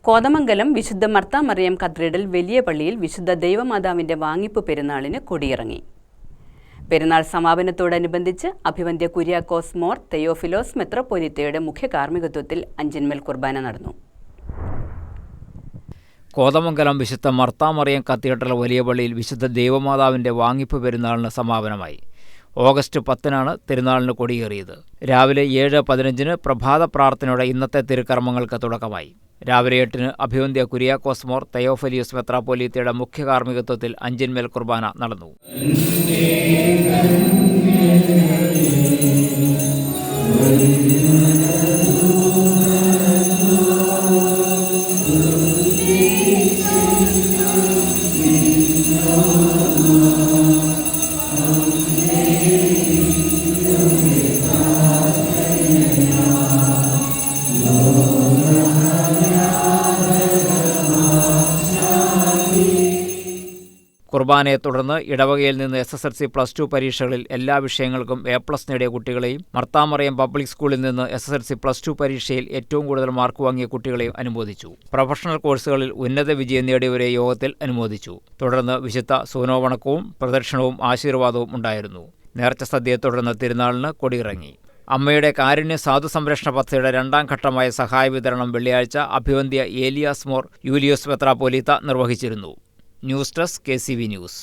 കോതമംഗലം വിശുദ്ധ മർത്താ മറിയം കത്തീഡ്രൽ വലിയ പള്ളിയിൽ വിശുദ്ധ ദൈവമാതാവിന്റെ വാങ്ങിപ്പ് പെരുന്നാളിന് കൊടിയിറങ്ങി. പെരുന്നാൾ സമാപനത്തോടനുബന്ധിച്ച് അഭിവന്ദ്യ കുര്യാക്കോസ് മോർ തെയോഫിലോസ് മെത്രാപ്പോലീത്തയുടെ മുഖ്യ കാർമ്മികത്വത്തിൽ അഞ്ചിന്മേൽ കുർബാന നടന്നു. കോതമംഗലം വിശുദ്ധ മർത്താ മറിയം കത്തീഡ്രൽ വലിയ പള്ളിയിൽ വിശുദ്ധ ദൈവമാതാവിന്റെ വാങ്ങിപ്പ് പെരുന്നാളിന് സമാപനമായി. ഓഗസ്റ്റ് 10-നാണ് തിരുനാളിന് കൊടിയേറിയത്. രാവിലെ 7:15 പ്രഭാത പ്രാർത്ഥനയോടെ ഇന്നത്തെ തിരുക്കർമ്മങ്ങൾക്ക് തുടക്കമായി. രാവിലെ 8 അഭിവന്ദ്യ കുര്യാക്കോസ് മോർ തെയോഫിലോസ് മെത്രാപ്പോലീത്തയുടെ മുഖ്യ കാർമ്മികത്വത്തിൽ അഞ്ചിന്മേൽ കുർബാന നടന്നു. കുർബാനയെ തുടർന്ന് ഇടവകയിൽ നിന്ന് SSLC +2 പരീക്ഷകളിൽ എല്ലാ വിഷയങ്ങൾക്കും A+ നേടിയ കുട്ടികളെയും മർത്താ മറിയം പബ്ലിക് സ്കൂളിൽ നിന്ന് SSLC +2 പരീക്ഷയിൽ ഏറ്റവും കൂടുതൽ മാർക്ക് വാങ്ങിയ കുട്ടികളെയും അനുമോദിച്ചു. പ്രൊഫഷണൽ കോഴ്സുകളിൽ ഉന്നത വിജയം നേടിയവരെ യോഗത്തിൽ അനുമോദിച്ചു. തുടർന്ന് വിശുദ്ധ സൂനോവണക്കവും പ്രദക്ഷിണവും ആശീർവാദവും ഉണ്ടായിരുന്നു. നേർച്ച സദ്യയെ തുടർന്ന് തിരുനാളിന് കൊടിയിറങ്ങി. അമ്മയുടെ കാരുണ്യ സാധു സംരക്ഷണ പദ്ധതിയുടെ 2ാം ഘട്ടമായ സഹായ വിതരണം വെള്ളിയാഴ്ച അഭിവന്ദ്യ ഏലിയാസ് മോർ യൂലിയോസ് മെത്രാപ്പോലീത്ത നിർവഹിച്ചിരുന്നു. News desk KCV news.